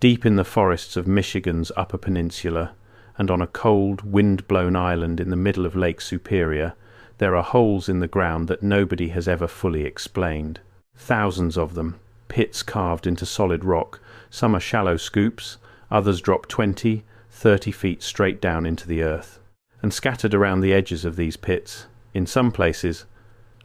Deep in the forests of Michigan's Upper Peninsula, and on a cold, wind-blown island in the middle of Lake Superior, there are holes in the ground that nobody has ever fully explained. Thousands of them, pits carved into solid rock. Some are shallow scoops, others drop 20, 30 feet straight down into the earth. And scattered around the edges of these pits, in some places,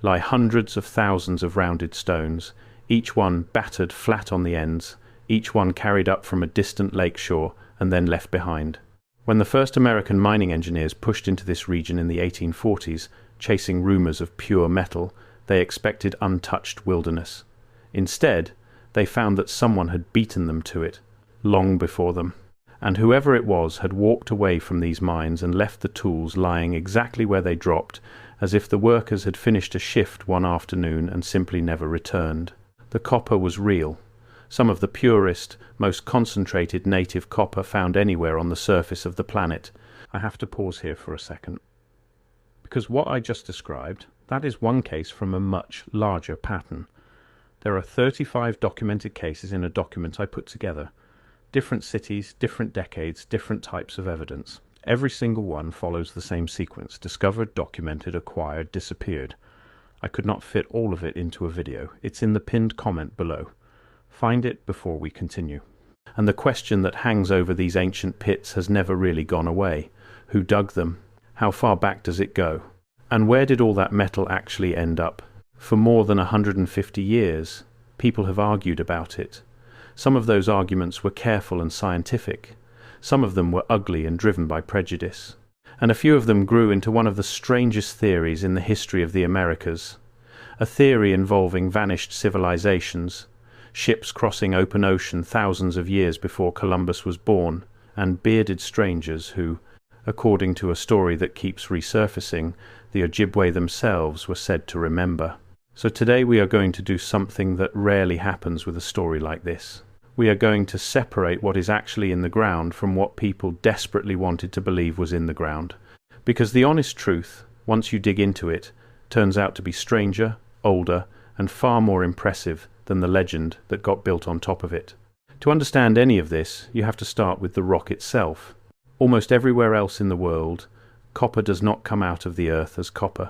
lie hundreds of thousands of rounded stones, each one battered flat on the ends, each one carried up from a distant lake shore and then left behind. When the first American mining engineers pushed into this region in the 1840s, chasing rumors of pure metal, they expected untouched wilderness. Instead, they found that someone had beaten them to it, long before them. And whoever it was had walked away from these mines and left the tools lying exactly where they dropped, as if the workers had finished a shift one afternoon and simply never returned. The copper was real. Some of the purest, most concentrated native copper found anywhere on the surface of the planet. I have to pause here for a second, because what I just described, that is one case from a much larger pattern. There are 35 documented cases in a document I put together. Different cities, different decades, different types of evidence. Every single one follows the same sequence: discovered, documented, acquired, disappeared. I could not fit all of it into a video. It's in the pinned comment below. Find it before we continue. And the question that hangs over these ancient pits has never really gone away. Who dug them? How far back does it go? And where did all that metal actually end up? For more than 150 years, people have argued about it. Some of those arguments were careful and scientific. Some of them were ugly and driven by prejudice. And a few of them grew into one of the strangest theories in the history of the Americas. A theory involving vanished civilizations, ships crossing open ocean thousands of years before Columbus was born, and bearded strangers who, according to a story that keeps resurfacing, the Ojibwe themselves were said to remember. So today we are going to do something that rarely happens with a story like this. We are going to separate what is actually in the ground from what people desperately wanted to believe was in the ground. Because the honest truth, once you dig into it, turns out to be stranger, older, and far more impressive than the legend that got built on top of it. To understand any of this, you have to start with the rock itself. Almost everywhere else in the world, copper does not come out of the earth as copper.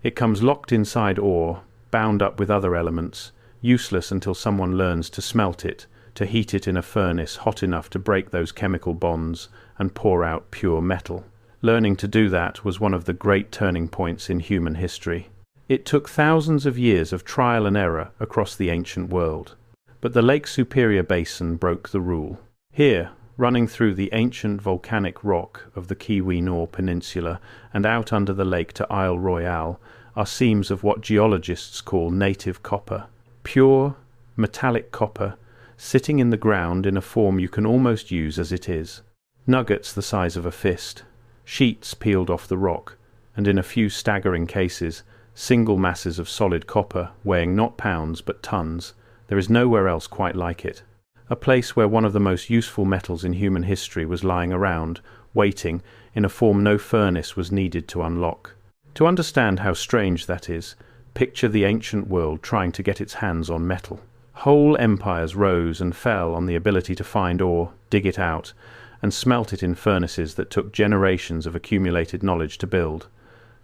It comes locked inside ore, bound up with other elements, useless until someone learns to smelt it, to heat it in a furnace hot enough to break those chemical bonds and pour out pure metal. Learning to do that was one of the great turning points in human history. It took thousands of years of trial and error across the ancient world. But the Lake Superior Basin broke the rule. Here, running through the ancient volcanic rock of the Keweenaw Peninsula and out under the lake to Isle Royale, are seams of what geologists call native copper. Pure, metallic copper, sitting in the ground in a form you can almost use as it is. Nuggets the size of a fist, sheets peeled off the rock, and in a few staggering cases, single masses of solid copper weighing not pounds but tons. There is nowhere else quite like it. A place where one of the most useful metals in human history was lying around, waiting, in a form no furnace was needed to unlock. To understand how strange that is, picture the ancient world trying to get its hands on metal. Whole empires rose and fell on the ability to find ore, dig it out, and smelt it in furnaces that took generations of accumulated knowledge to build.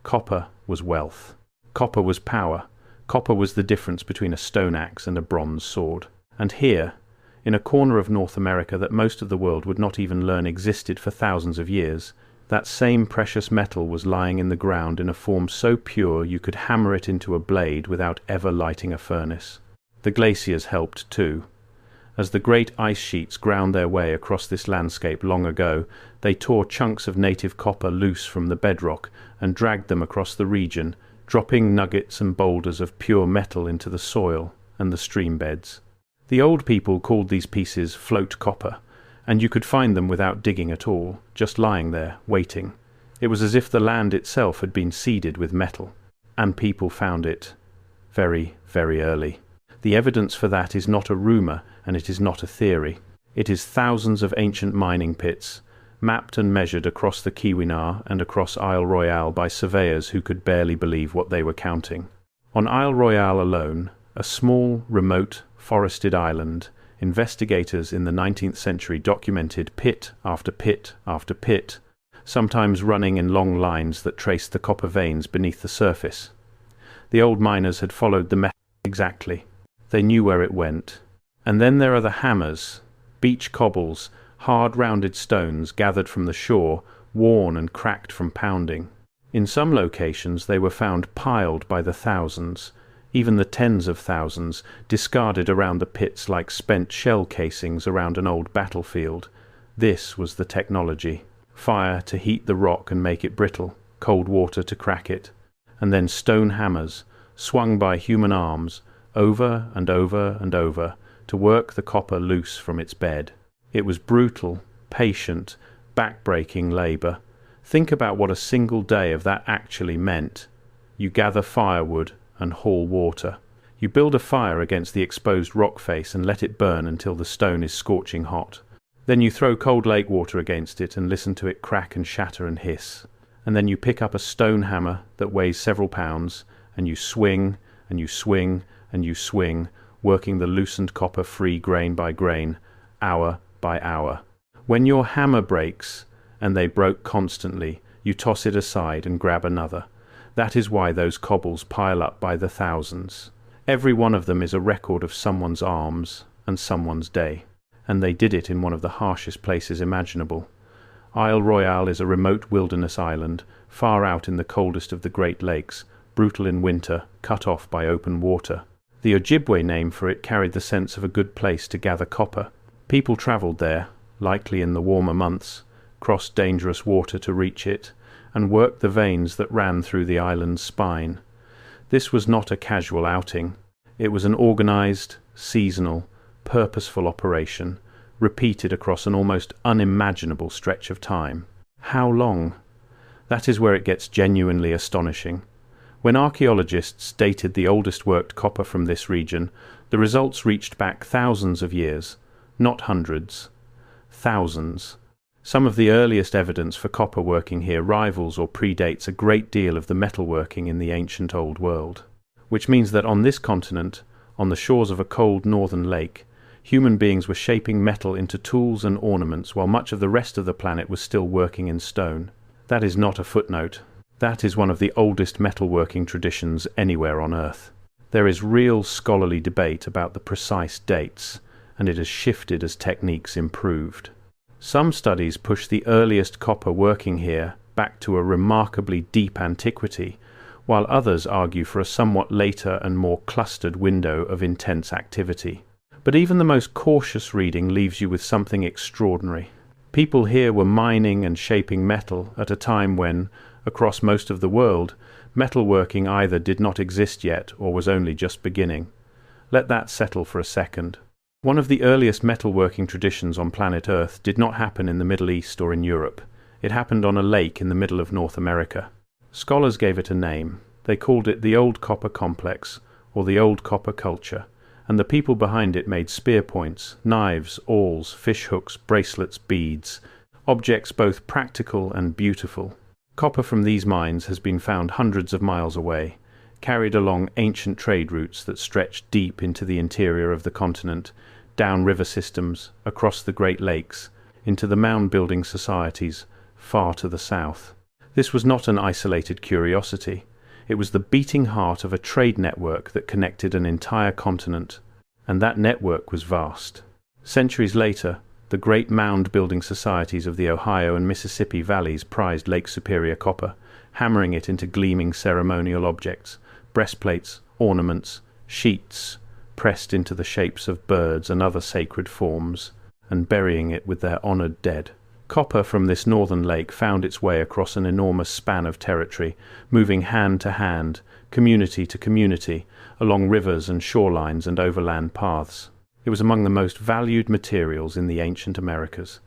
Copper was wealth. Copper was power. Copper was the difference between a stone axe and a bronze sword. And here, in a corner of North America that most of the world would not even learn existed for thousands of years, that same precious metal was lying in the ground in a form so pure you could hammer it into a blade without ever lighting a furnace. The glaciers helped too. As the great ice sheets ground their way across this landscape long ago, they tore chunks of native copper loose from the bedrock and dragged them across the region, dropping nuggets and boulders of pure metal into the soil and the stream beds. The old people called these pieces float copper, and you could find them without digging at all, just lying there, waiting. It was as if the land itself had been seeded with metal, and people found it very, very early. The evidence for that is not a rumour, and it is not a theory. It is thousands of ancient mining pits, mapped and measured across the Keweenaw and across Isle Royale by surveyors who could barely believe what they were counting. On Isle Royale alone, a small, remote, forested island, Investigators in the 19th century documented pit after pit after pit, sometimes running in long lines that traced the copper veins beneath the surface. The old miners had followed the metal exactly. They knew where it went. And then there are the hammers, beach cobbles, hard rounded stones gathered from the shore, worn and cracked from pounding. In some locations they were found piled by the thousands, even the tens of thousands, discarded around the pits like spent shell casings around an old battlefield. This was the technology. Fire to heat the rock and make it brittle, cold water to crack it, and then stone hammers, swung by human arms, over and over and over, to work the copper loose from its bed. It was brutal, patient, back-breaking labour. Think about what a single day of that actually meant. You gather firewood and haul water. You build a fire against the exposed rock face and let it burn until the stone is scorching hot. Then you throw cold lake water against it and listen to it crack and shatter and hiss. And then you pick up a stone hammer that weighs several pounds, and you swing, and you swing, and you swing, working the loosened copper free grain by grain, hour by hour. When your hammer breaks, and they broke constantly, you toss it aside and grab another. That is why those cobbles pile up by the thousands. Every one of them is a record of someone's arms and someone's day. And they did it in one of the harshest places imaginable. Isle Royale is a remote wilderness island, far out in the coldest of the Great Lakes, brutal in winter, cut off by open water. The Ojibwe name for it carried the sense of a good place to gather copper. People travelled there, likely in the warmer months, crossed dangerous water to reach it, and worked the veins that ran through the island's spine. This was not a casual outing. It was an organised, seasonal, purposeful operation, repeated across an almost unimaginable stretch of time. How long? That is where it gets genuinely astonishing. When archaeologists dated the oldest worked copper from this region, the results reached back thousands of years, not hundreds. Thousands. Some of the earliest evidence for copper working here rivals or predates a great deal of the metalworking in the ancient Old World, which means that on this continent, on the shores of a cold northern lake, human beings were shaping metal into tools and ornaments while much of the rest of the planet was still working in stone. That is not a footnote. That is one of the oldest metalworking traditions anywhere on Earth. There is real scholarly debate about the precise dates, and it has shifted as techniques improved. Some studies push the earliest copper working here back to a remarkably deep antiquity, while others argue for a somewhat later and more clustered window of intense activity. But even the most cautious reading leaves you with something extraordinary. People here were mining and shaping metal at a time when, across most of the world, metalworking either did not exist yet or was only just beginning. Let that settle for a second. One of the earliest metalworking traditions on planet Earth did not happen in the Middle East or in Europe. It happened on a lake in the middle of North America. Scholars gave it a name. They called it the Old Copper Complex, or the Old Copper Culture, and the people behind it made spear points, knives, awls, fish hooks, bracelets, beads, objects both practical and beautiful. Copper from these mines has been found hundreds of miles away, carried along ancient trade routes that stretched deep into the interior of the continent, down river systems, across the Great Lakes, into the mound-building societies far to the south. This was not an isolated curiosity. It was the beating heart of a trade network that connected an entire continent, and that network was vast. Centuries later, the great mound-building societies of the Ohio and Mississippi valleys prized Lake Superior copper, hammering it into gleaming ceremonial objects, breastplates, ornaments, sheets, pressed into the shapes of birds and other sacred forms, and burying it with their honoured dead. Copper from this northern lake found its way across an enormous span of territory, moving hand to hand, community to community, along rivers and shorelines and overland paths. It was among the most valued materials in the ancient Americas,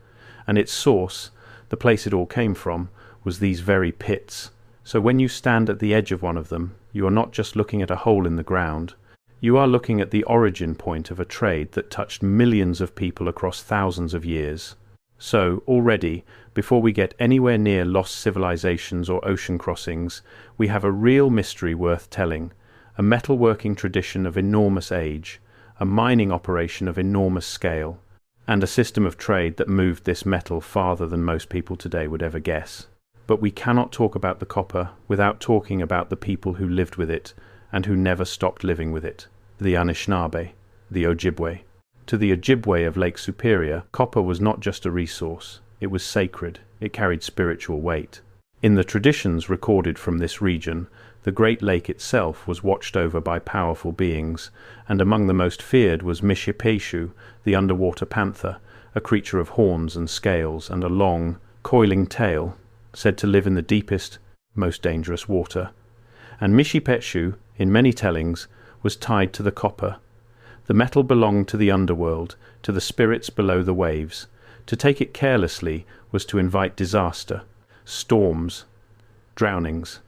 and its source, the place it all came from, was these very pits. So when you stand at the edge of one of them, you are not just looking at a hole in the ground. You are looking at the origin point of a trade that touched millions of people across thousands of years. So, already, before we get anywhere near lost civilizations or ocean crossings, we have a real mystery worth telling, a metalworking tradition of enormous age, a mining operation of enormous scale, and a system of trade that moved this metal farther than most people today would ever guess. But we cannot talk about the copper without talking about the people who lived with it and who never stopped living with it, the Anishinaabe, the Ojibwe. To the Ojibwe of Lake Superior, copper was not just a resource, it was sacred, it carried spiritual weight. In the traditions recorded from this region, the Great Lake itself was watched over by powerful beings, and among the most feared was Mishipeshu, the underwater panther, a creature of horns and scales and a long, coiling tail, said to live in the deepest, most dangerous water. And Mishipeshu, in many tellings, was tied to the copper. The metal belonged to the underworld, to the spirits below the waves. To take it carelessly was to invite disaster, storms, drownings,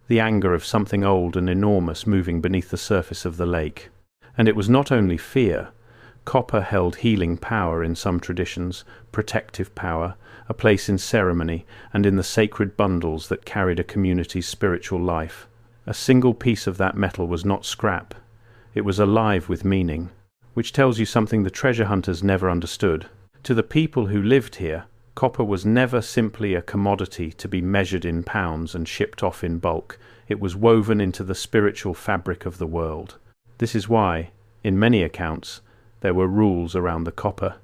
the anger of something old and enormous moving beneath the surface of the lake. And it was not only fear. Copper held healing power in some traditions, protective power, a place in ceremony, and in the sacred bundles that carried a community's spiritual life. A single piece of that metal was not scrap. It was alive with meaning, which tells you something the treasure hunters never understood. To the people who lived here, copper was never simply a commodity to be measured in pounds and shipped off in bulk. It was woven into the spiritual fabric of the world. This is why, in many accounts, there were rules around the copper.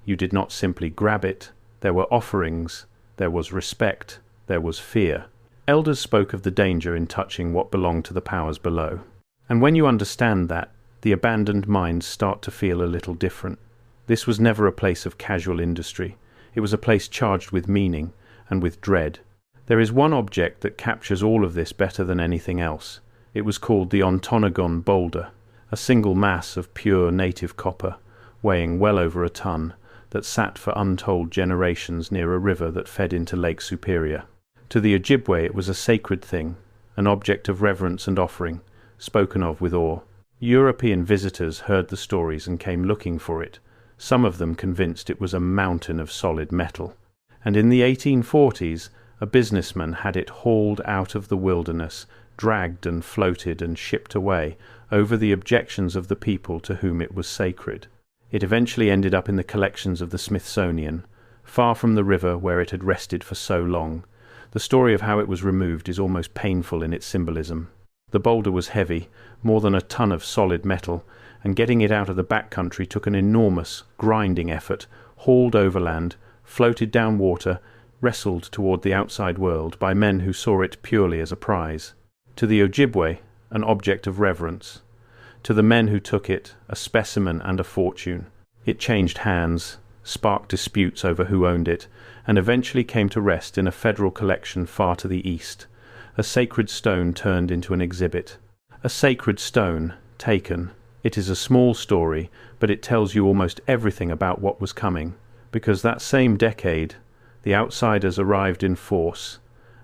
You did not simply grab it. There were offerings, there was respect, there was fear. Elders spoke of the danger in touching what belonged to the powers below. And when you understand that, the abandoned mines start to feel a little different. This was never a place of casual industry. It was a place charged with meaning and with dread. There is one object that captures all of this better than anything else. It was called the Ontonagon boulder, a single mass of pure native copper, weighing well over a ton, that sat for untold generations near a river that fed into Lake Superior. To the Ojibwe it was a sacred thing, an object of reverence and offering, spoken of with awe. European visitors heard the stories and came looking for it, some of them convinced it was a mountain of solid metal. And in the 1840s, a businessman had it hauled out of the wilderness, dragged and floated and shipped away over the objections of the people to whom it was sacred. It eventually ended up in the collections of the Smithsonian, far from the river where it had rested for so long. The story of how it was removed is almost painful in its symbolism. The boulder was heavy, more than a ton of solid metal, and getting it out of the backcountry took an enormous, grinding effort, hauled overland, floated down water, wrestled toward the outside world by men who saw it purely as a prize. To the Ojibwe, an object of reverence. To the men who took it, a specimen and a fortune. It changed hands, sparked disputes over who owned it, and eventually came to rest in a federal collection far to the east. A sacred stone turned into an exhibit. A sacred stone, taken. It is a small story, but it tells you almost everything about what was coming, because that same decade, the outsiders arrived in force,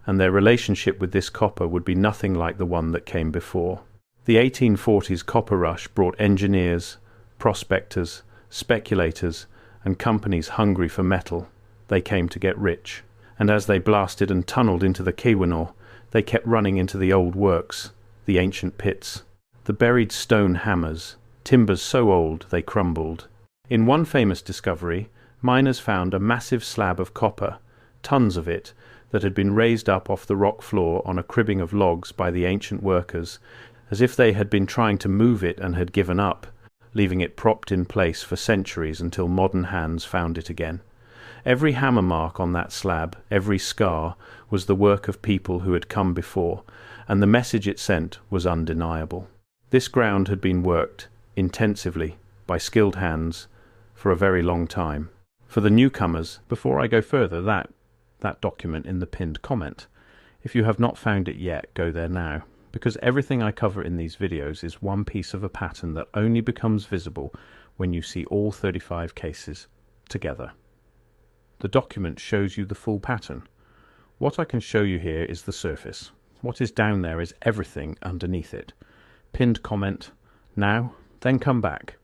and their relationship with this copper would be nothing like the one that came before. The 1840s copper rush brought engineers, prospectors, speculators, and companies hungry for metal. They came to get rich, and as they blasted and tunneled into the Keweenaw, they kept running into the old works, the ancient pits, the buried stone hammers, timbers so old they crumbled. In one famous discovery, miners found a massive slab of copper, tons of it, that had been raised up off the rock floor on a cribbing of logs by the ancient workers, as if they had been trying to move it and had given up, leaving it propped in place for centuries until modern hands found it again. Every hammer mark on that slab, every scar, was the work of people who had come before, and the message it sent was undeniable. This ground had been worked, intensively, by skilled hands, for a very long time. For the newcomers, before I go further, that document in the pinned comment. If you have not found it yet, go there now, because everything I cover in these videos is one piece of a pattern that only becomes visible when you see all 35 cases together. The document shows you the full pattern. What I can show you here is the surface. What is down there is everything underneath it. Pinned comment, now, then come back.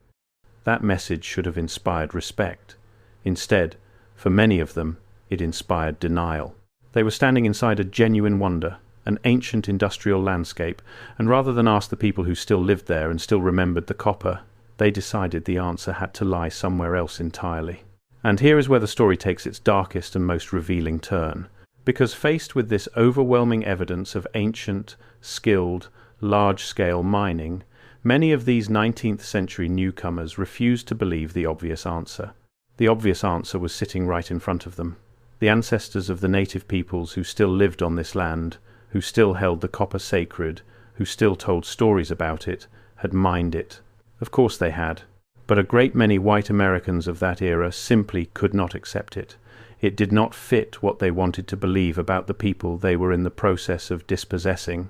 That message should have inspired respect. Instead, for many of them, it inspired denial. They were standing inside a genuine wonder, an ancient industrial landscape, and rather than ask the people who still lived there and still remembered the copper, they decided the answer had to lie somewhere else entirely. And here is where the story takes its darkest and most revealing turn, because faced with this overwhelming evidence of ancient, skilled, large-scale mining, many of these 19th century newcomers refused to believe the obvious answer. The obvious answer was sitting right in front of them. The ancestors of the native peoples who still lived on this land, who still held the copper sacred, who still told stories about it, had mined it. Of course they had. But a great many white Americans of that era simply could not accept it. It did not fit what they wanted to believe about the people they were in the process of dispossessing,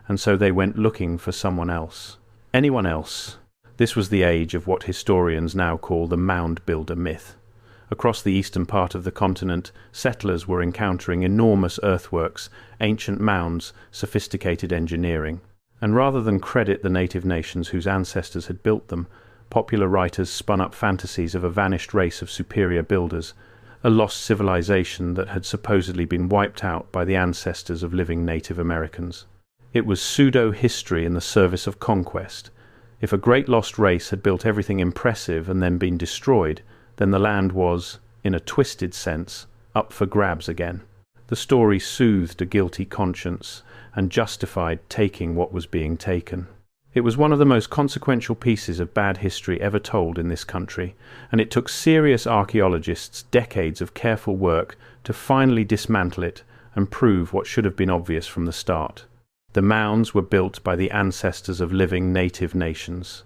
and so they went looking for someone else. Anyone else. This was the age of what historians now call the mound builder myth. Across the eastern part of the continent, settlers were encountering enormous earthworks, ancient mounds, sophisticated engineering. And rather than credit the native nations whose ancestors had built them, popular writers spun up fantasies of a vanished race of superior builders, a lost civilization that had supposedly been wiped out by the ancestors of living Native Americans. It was pseudo-history in the service of conquest. If a great lost race had built everything impressive and then been destroyed, then the land was, in a twisted sense, up for grabs again. The story soothed a guilty conscience and justified taking what was being taken. It was one of the most consequential pieces of bad history ever told in this country, and it took serious archaeologists decades of careful work to finally dismantle it and prove what should have been obvious from the start. The mounds were built by the ancestors of living native nations.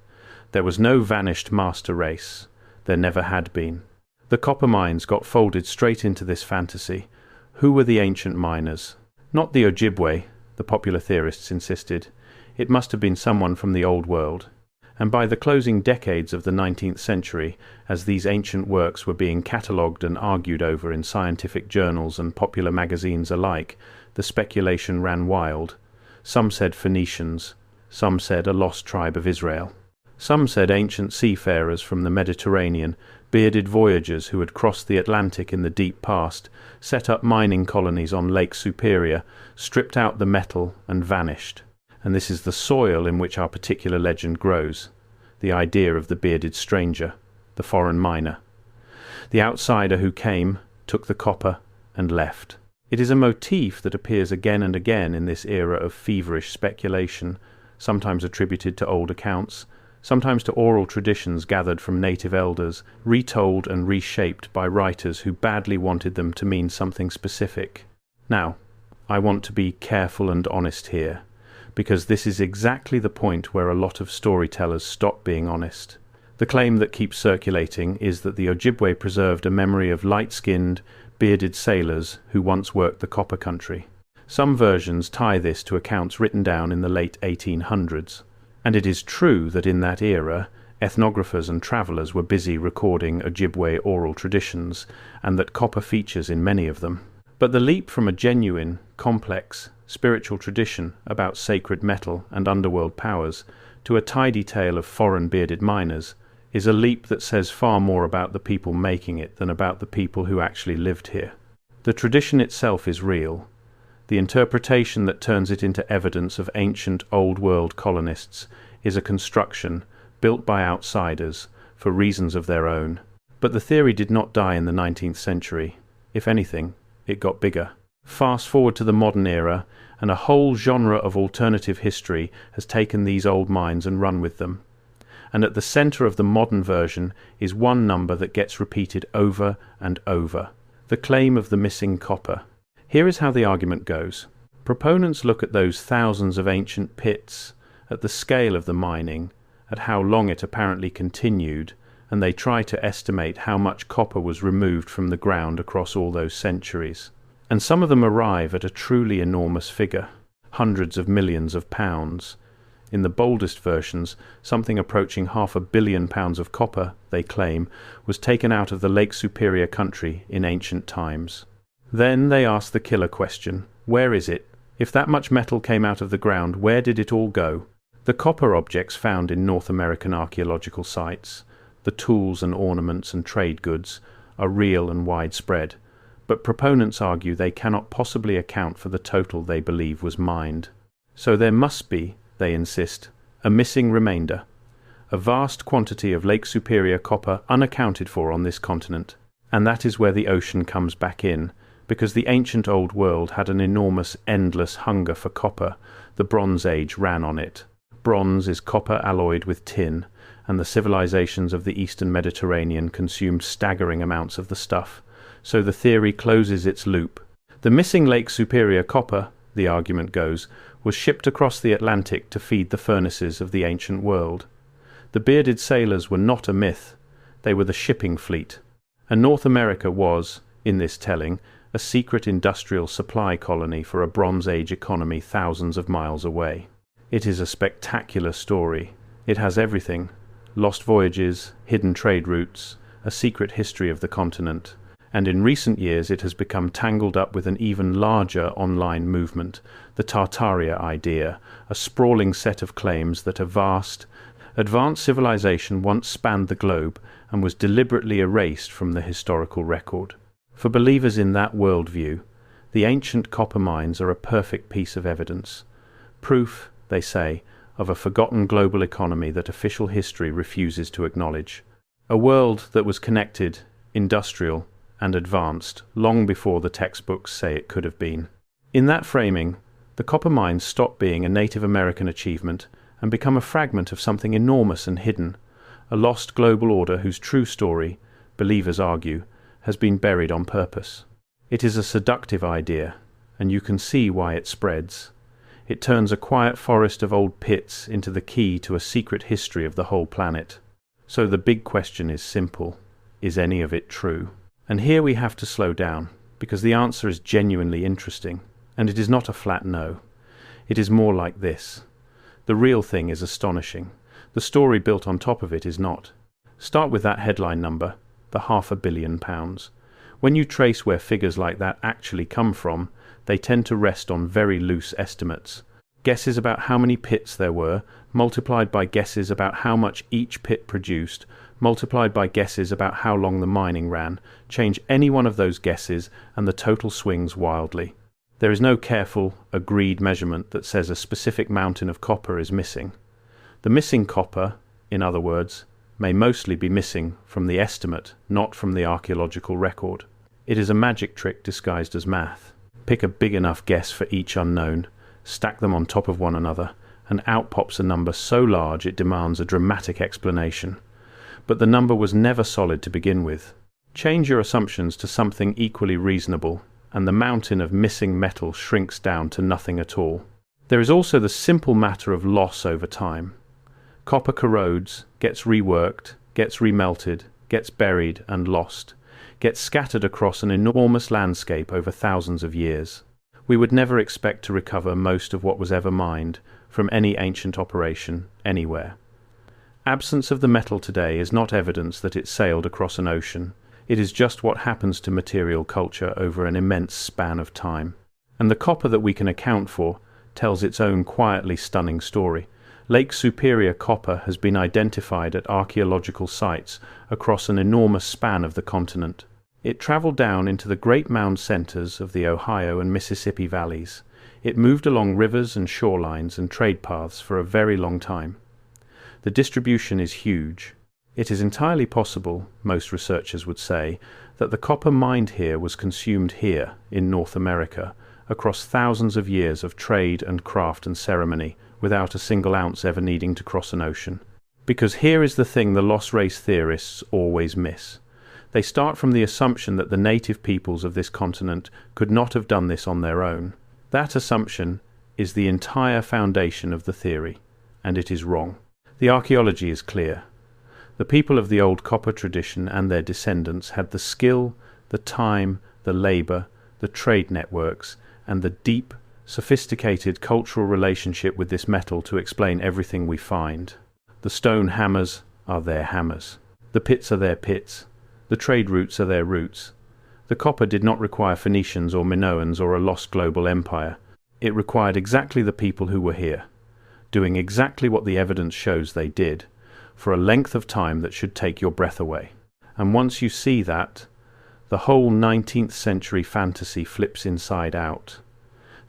There was no vanished master race. There never had been. The copper mines got folded straight into this fantasy. Who were the ancient miners? Not the Ojibwe, the popular theorists insisted. It must have been someone from the Old World. And by the closing decades of the 19th century, as these ancient works were being catalogued and argued over in scientific journals and popular magazines alike, the speculation ran wild. Some said Phoenicians. Some said a lost tribe of Israel. Some said ancient seafarers from the Mediterranean, bearded voyagers who had crossed the Atlantic in the deep past, set up mining colonies on Lake Superior, stripped out the metal and vanished. And this is the soil in which our particular legend grows, the idea of the bearded stranger, the foreign miner. The outsider who came, took the copper, and left. It is a motif that appears again and again in this era of feverish speculation, sometimes attributed to old accounts, sometimes to oral traditions gathered from native elders, retold and reshaped by writers who badly wanted them to mean something specific. Now, I want to be careful and honest here, because this is exactly the point where a lot of storytellers stop being honest. The claim that keeps circulating is that the Ojibwe preserved a memory of light-skinned, bearded sailors who once worked the copper country. Some versions tie this to accounts written down in the late 1800s. And it is true that in that era, ethnographers and travellers were busy recording Ojibwe oral traditions, and that copper features in many of them. But the leap from a genuine, complex, spiritual tradition about sacred metal and underworld powers to a tidy tale of foreign bearded miners is a leap that says far more about the people making it than about the people who actually lived here. The tradition itself is real. The interpretation that turns it into evidence of ancient old-world colonists is a construction built by outsiders for reasons of their own. But the theory did not die in the 19th century. If anything, it got bigger. Fast forward to the modern era, and a whole genre of alternative history has taken these old mines and run with them. And at the centre of the modern version is one number that gets repeated over and over: the claim of the missing copper. Here is how the argument goes. Proponents look at those thousands of ancient pits, at the scale of the mining, at how long it apparently continued, and they try to estimate how much copper was removed from the ground across all those centuries. And some of them arrive at a truly enormous figure, hundreds of millions of pounds. In the boldest versions, something approaching £500 million of copper, they claim, was taken out of the Lake Superior country in ancient times. Then they ask the killer question: where is it? If that much metal came out of the ground, where did it all go? The copper objects found in North American archaeological sites, the tools and ornaments and trade goods, are real and widespread, but proponents argue they cannot possibly account for the total they believe was mined. So there must be, they insist, a missing remainder, a vast quantity of Lake Superior copper unaccounted for on this continent. And that is where the ocean comes back in, because the ancient old world had an enormous, endless hunger for copper. The Bronze Age ran on it. Bronze is copper alloyed with tin, and the civilizations of the Eastern Mediterranean consumed staggering amounts of the stuff. So the theory closes its loop. The missing Lake Superior copper, the argument goes, was shipped across the Atlantic to feed the furnaces of the ancient world. The bearded sailors were not a myth. They were the shipping fleet. And North America was, in this telling, a secret industrial supply colony for a Bronze Age economy thousands of miles away. It is a spectacular story. It has everything: lost voyages, hidden trade routes, a secret history of the continent. And in recent years it has become tangled up with an even larger online movement, the Tartaria idea, a sprawling set of claims that a vast, advanced civilization once spanned the globe and was deliberately erased from the historical record. For believers in that worldview, the ancient copper mines are a perfect piece of evidence. Proof, they say, of a forgotten global economy that official history refuses to acknowledge. A world that was connected, industrial, and advanced long before the textbooks say it could have been. In that framing, the copper mines stop being a Native American achievement and become a fragment of something enormous and hidden, a lost global order whose true story, believers argue, has been buried on purpose. It is a seductive idea, and you can see why it spreads. It turns a quiet forest of old pits into the key to a secret history of the whole planet. So the big question is simple: is any of it true? And here we have to slow down, because the answer is genuinely interesting, and it is not a flat no. It is more like this. The real thing is astonishing. The story built on top of it is not. Start with that headline number, the £500 million. When you trace where figures like that actually come from, they tend to rest on very loose estimates. Guesses about how many pits there were, multiplied by guesses about how much each pit produced, multiplied by guesses about how long the mining ran, change any one of those guesses and the total swings wildly. There is no careful, agreed measurement that says a specific mountain of copper is missing. The missing copper, in other words, may mostly be missing from the estimate, not from the archaeological record. It is a magic trick disguised as math. Pick a big enough guess for each unknown, stack them on top of one another, and out pops a number so large it demands a dramatic explanation. But the number was never solid to begin with. Change your assumptions to something equally reasonable, and the mountain of missing metal shrinks down to nothing at all. There is also the simple matter of loss over time. Copper corrodes, gets reworked, gets remelted, gets buried and lost, gets scattered across an enormous landscape over thousands of years. We would never expect to recover most of what was ever mined from any ancient operation anywhere. Absence of the metal today is not evidence that it sailed across an ocean. It is just what happens to material culture over an immense span of time. And the copper that we can account for tells its own quietly stunning story. Lake Superior copper has been identified at archaeological sites across an enormous span of the continent. It traveled down into the great mound centers of the Ohio and Mississippi valleys. It moved along rivers and shorelines and trade paths for a very long time. The distribution is huge. It is entirely possible, most researchers would say, that the copper mined here was consumed here, in North America, across thousands of years of trade and craft and ceremony, without a single ounce ever needing to cross an ocean. Because here is the thing the lost race theorists always miss. They start from the assumption that the native peoples of this continent could not have done this on their own. That assumption is the entire foundation of the theory, and it is wrong. The archaeology is clear. The people of the old copper tradition and their descendants had the skill, the time, the labor, the trade networks, and the deep, sophisticated cultural relationship with this metal to explain everything we find. The stone hammers are their hammers. The pits are their pits. The trade routes are their routes. The copper did not require Phoenicians or Minoans or a lost global empire. It required exactly the people who were here, doing exactly what the evidence shows they did, for a length of time that should take your breath away. And once you see that, the whole 19th century fantasy flips inside out.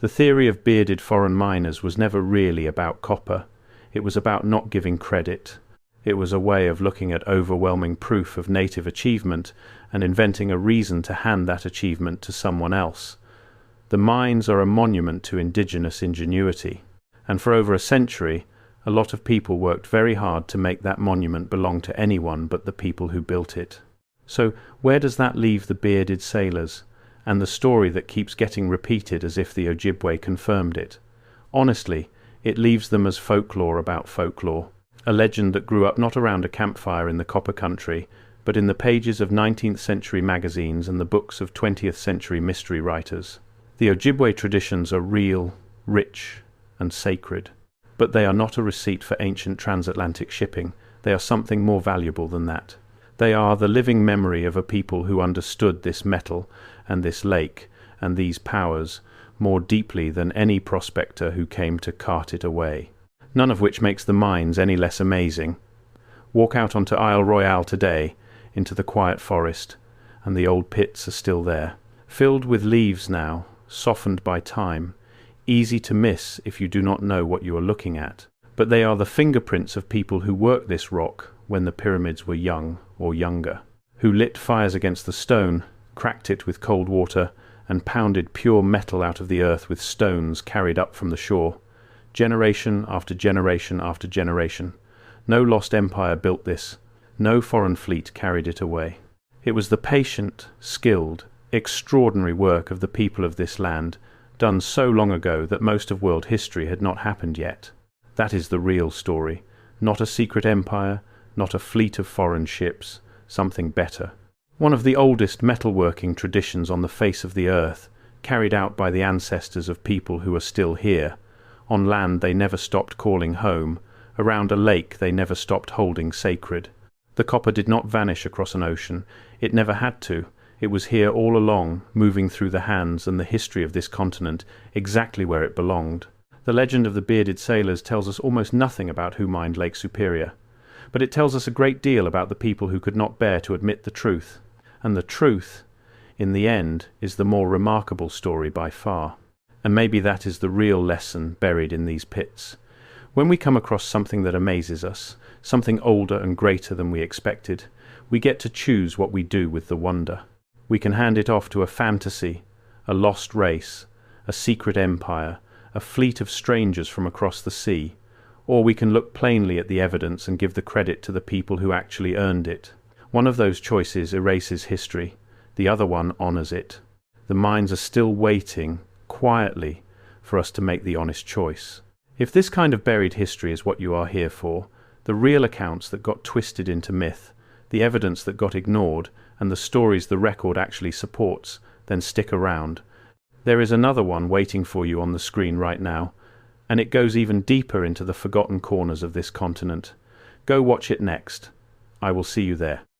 The theory of bearded foreign miners was never really about copper. It was about not giving credit. It was a way of looking at overwhelming proof of native achievement and inventing a reason to hand that achievement to someone else. The mines are a monument to indigenous ingenuity, and for over a century, a lot of people worked very hard to make that monument belong to anyone but the people who built it. So where does that leave the bearded sailors, and the story that keeps getting repeated as if the Ojibwe confirmed it? Honestly, it leaves them as folklore about folklore, a legend that grew up not around a campfire in the copper country, but in the pages of 19th century magazines and the books of 20th century mystery writers. The Ojibwe traditions are real, rich, and sacred, but they are not a receipt for ancient transatlantic shipping. They are something more valuable than that. They are the living memory of a people who understood this metal and this lake and these powers more deeply than any prospector who came to cart it away. None of which makes the mines any less amazing. Walk out onto Isle Royale today, into the quiet forest, and the old pits are still there, filled with leaves now, softened by time, easy to miss if you do not know what you are looking at. But they are the fingerprints of people who worked this rock when the pyramids were young or younger, who lit fires against the stone, cracked it with cold water, and pounded pure metal out of the earth with stones carried up from the shore. Generation after generation after generation. No lost empire built this. No foreign fleet carried it away. It was the patient, skilled, extraordinary work of the people of this land, done so long ago that most of world history had not happened yet. That is the real story. Not a secret empire, not a fleet of foreign ships, something better. One of the oldest metalworking traditions on the face of the earth, carried out by the ancestors of people who are still here. On land they never stopped calling home, around a lake they never stopped holding sacred. The copper did not vanish across an ocean. It never had to. It was here all along, moving through the hands and the history of this continent, exactly where it belonged. The legend of the bearded sailors tells us almost nothing about who mined Lake Superior, but it tells us a great deal about the people who could not bear to admit the truth. And the truth, in the end, is the more remarkable story by far. And maybe that is the real lesson buried in these pits. When we come across something that amazes us, something older and greater than we expected, we get to choose what we do with the wonder. We can hand it off to a fantasy, a lost race, a secret empire, a fleet of strangers from across the sea, or we can look plainly at the evidence and give the credit to the people who actually earned it. One of those choices erases history, the other one honors it. The mines are still waiting, quietly, for us to make the honest choice. If this kind of buried history is what you are here for, the real accounts that got twisted into myth, the evidence that got ignored, and the stories the record actually supports, then stick around. There is another one waiting for you on the screen right now, and it goes even deeper into the forgotten corners of this continent. Go watch it next. I will see you there.